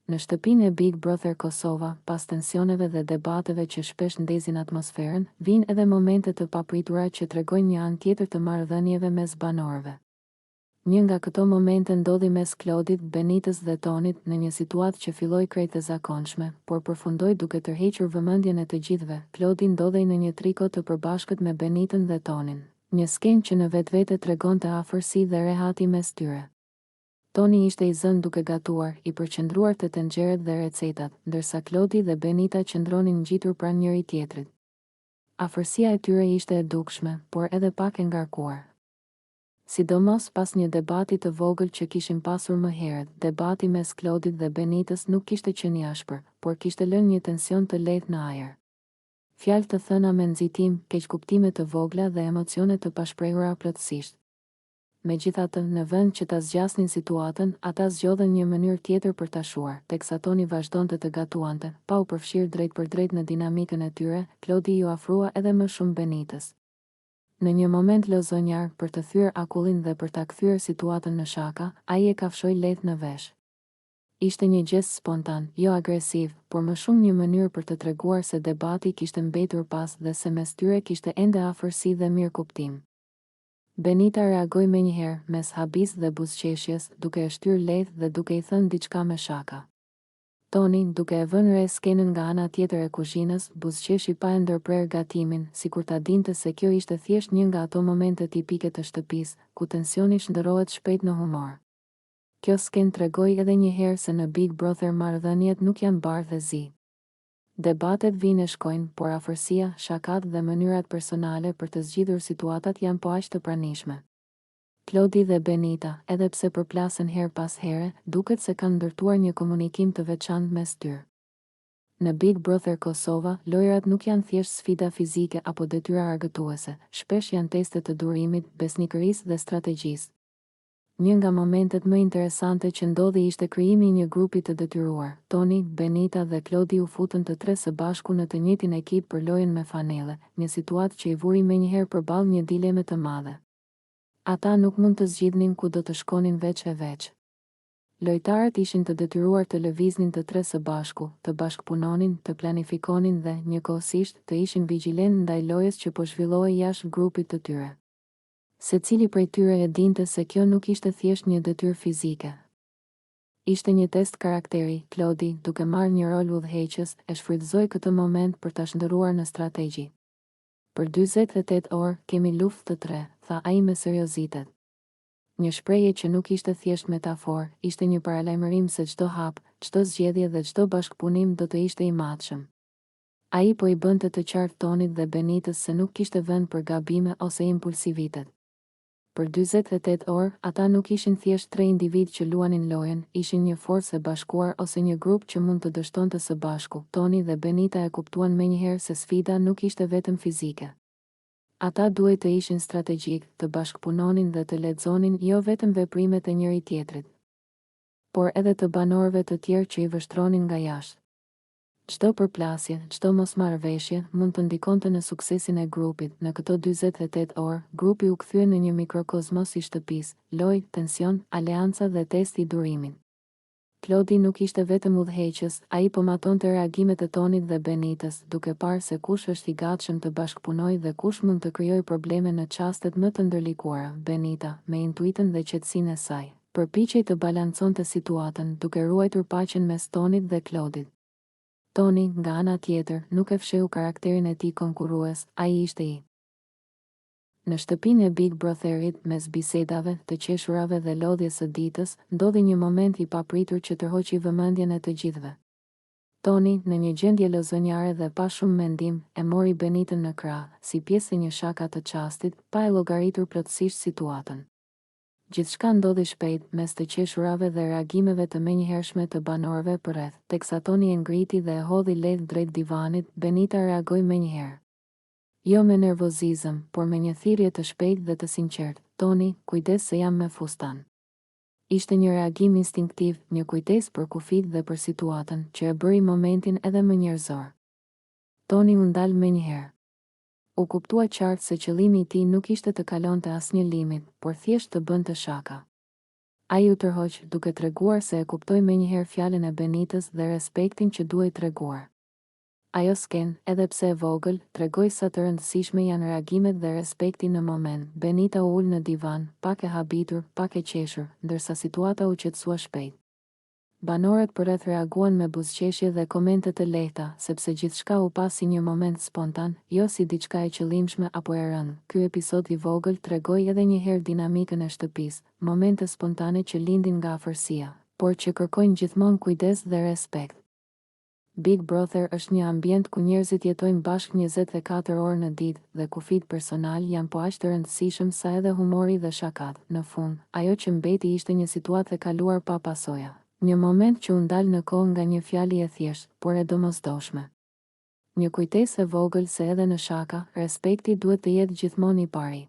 Në shtëpinë e Big Brother Kosova, pas tensioneve dhe debateve që shpesh ndezin atmosferën, vijnë edhe momente të papritura që tregojnë një anë tjetër të marrëdhënieve mes banorëve. Një nga këto momente ndodhi mes Klodit, Benitës dhe Tonit në një situatë që filloi krejt e zakonshme, por përfundoi duke tërhequr vëmendjen e të gjithëve. Klodi ndodhej në një triko të përbashkët me Benitën dhe Tonin, një skenë që në vetvete tregonte afërsi dhe rehati mes tyre. Toni ishte i zënë duke gatuar, i përqendruar te tenxheret dhe recetat, ndërsa Klodi dhe Benita qëndronin ngjitur pranë njëri tjetrit. Afërsia e tyre ishte e dukshme, por edhe pak e ngarkuar. Sidomos pas një debati të vogël që kishin pasur më herët, debati mes Klodit dhe Benitës nuk kishte qenë i ashpër, por kishte lënë një tension të lehtë në ajër. Fjalë të thëna me nxitim, keqkuptime të vogla dhe emocione të pashprehura plotësisht. Megjithatë, në vend që ta zgjasnin situatën, ata zgjodhen një mënyrë tjetër për ta shuar, teksa Toni vazhdonte të gatuante, pa u përfshirë drejt për drejt në dinamikën e tyre. Klodi ju afrua edhe më shumë Benitës. Në një moment lozonjar, për të thyer akullin dhe për ta kthyer situatën në shaka, ai e kafshoi lehtë në vesh. Ishte një gest spontan, jo agresiv, por më shumë një mënyrë për të treguar se debati kishte mbetur pas dhe se mes tyre kishte ende afërsi dhe mirëkuptim. Benita reagoi menjëherë, mes habis dhe buzëqeshjes, duke e shtyrë lehtë dhe duke i thënë diçka me shaka. Toni, duke e vënë re skenën nga ana tjetër e kuzhinës, buzëqeshi pa e ndërprer gatimin, sikur ta dinte se kjo ishte thjesht një nga ato momente tipike të shtëpisë, ku tensioni shndërrohet shpejt në humor. Kjo skenë tregoi edhe një herë se në Big Brother marrëdhëniet nuk janë bardhë dhe zi. Debatet vinë e shkojnë, por afërsia, shakat dhe mënyrat personale për të zgjidhur situatat janë po aq të pranishme. Klodi dhe Benita, edhe pse përplasen her pas here, duket se kanë ndërtuar një komunikim të veçantë mes tyre. Në Big Brother Kosova, lojrat nuk janë thjesht sfida fizike apo detyra argëtuese, shpesh janë teste të durimit, besnikërisë dhe strategjisë. Një nga momentet më interesante që ndodhi ishte krijimi i një grupi të detyruar. Toni, Benita dhe Klodi u futën të tre së bashku në të njëjtin ekip për lojën me fanelle, një situatë që i vuri menjëherë përballë një dileme të madhe. Ata nuk mund të zgjidhnin ku do të shkonin veç e veç. Lojtarët ishin të detyruar të lëviznin të tre së bashku, të bashkëpunonin, të planifikonin dhe, njëkohësisht, të ishin vigjilent ndaj lojës që po zhvillohej jashtë grupit të tyre. Secili prej tyre e dinte se kjo nuk ishte thjesht një detyrë fizike. Ishte një test karakteri. Klodi, duke marrë një rol udhëheqës, e shfrytëzoi këtë moment për ta shndërruar në strategji. Për 48 orë, kemi luftë të tre, tha ai me seriozitet. Një shprehje që nuk ishte thjesht metaforë, ishte një paralajmërim se çdo hap, çdo zgjedhje dhe çdo bashkëpunim do të ishte i matshëm. Ai po i bënte të qartë Tonit dhe Benitës se nuk kishte vend për gabime ose impulsivitet. Për 48 orë, ata nuk ishin thjesht tre individ që luanin lojën, ishin një forcë e bashkuar ose një grup që mund të dështonte së bashku. Toni dhe Benita e kuptuan menjëherë se sfida nuk ishte vetëm fizike. Ata duhet të ishin strategjik, të bashkëpunonin dhe të lexonin jo vetëm veprimet e njëri tjetrit, por edhe të banorëve të tjerë që i vështronin nga jashtë. Çdo përplasje, çdo mosmarrëveshje mund të ndikonte në suksesin e grupit. Në këto 48 orë, grupi u kthye në një mikrokozmos i shtëpisë, lojë, tension, aleanca dhe test i durimit. Klodi nuk ishte vetëm udhëheqës, ai po matonte reagimet e Tonit dhe Benitës, duke parë se kush është i gatshëm të bashkëpunojë dhe kush mund të krijojë probleme në çastet më të ndërlikuara. Benita, me intuitën dhe qetësinë e saj, përpiqej të balanconte situatën, duke ruajtur paqen mes Tonit dhe Klodit. Toni, nga ana tjetër, nuk e fsheu karakterin e tij konkurrues, ai ishte i. Në shtëpinë e Big Brotherit, mes bisedave, të qeshurave dhe lodhjes së ditës, ndodhi një moment i papritur që tërhoqi vëmendjen e të gjithëve. Toni, në një gjendje lozonjare dhe pa shumë mendim, e mori Benitën në krah, si pjesë e një shaka të çastit, pa e llogaritur plotësisht situatën. Gjithçka ndodhi shpejt, mes të qeshurave dhe reagimeve të menjëhershme të banorëve përreth. Teksa Toni e ngriti dhe e hodhi lehtë drejt divanit, Benita reagoi menjëherë. Jo me nervozizëm, por me një thirrje të shpejtë dhe të sinqertë. Toni, kujdes se jam me fustan. Ishte një reagim instinktiv, një kujdes për kufit dhe për situatën, që e bëri momentin edhe më njerëzor. Toni u ndal menjëherë. U kuptua qartë se qëllimi i tij nuk ishte të kalonte asnjë limit, por thjesht të bënte shaka. Ai u tërhoq duke treguar se e kuptoi menjëherë fjalën e Benitës dhe respektin që duhej treguar. Ajo skenë, edhe pse e vogël, tregoi sa të rëndësishme janë reagimet dhe respekti në moment. Benita u ul në divan, pak e habitur, pak e qeshur, ndërsa situata u qetësua shpejt. Banorët përreth reaguan me buzëqeshje dhe komente të lehta, sepse gjithçka u pa si një moment spontan, jo si diçka e qëllimshme apo e rënë. Ky episod i vogël tregoi edhe një herë dinamikën e shtëpisë, momente spontane që lindin nga afërsia, por që kërkojnë gjithmonë kujdes dhe respekt. Big Brother është një ambient ku njerëzit jetojnë bashkë 24 orë në ditë dhe ku fit personal janë po aq të rëndësishëm sa edhe humori dhe shakat. Në fund, ajo që mbeti ishte një situatë e kaluar pa pasoja. Një moment që u ndal në kohë nga një fjali e thjeshtë, por e domosdoshme. Një kujtesë e vogël se edhe në shaka, respekti duhet të jetë gjithmonë i pari.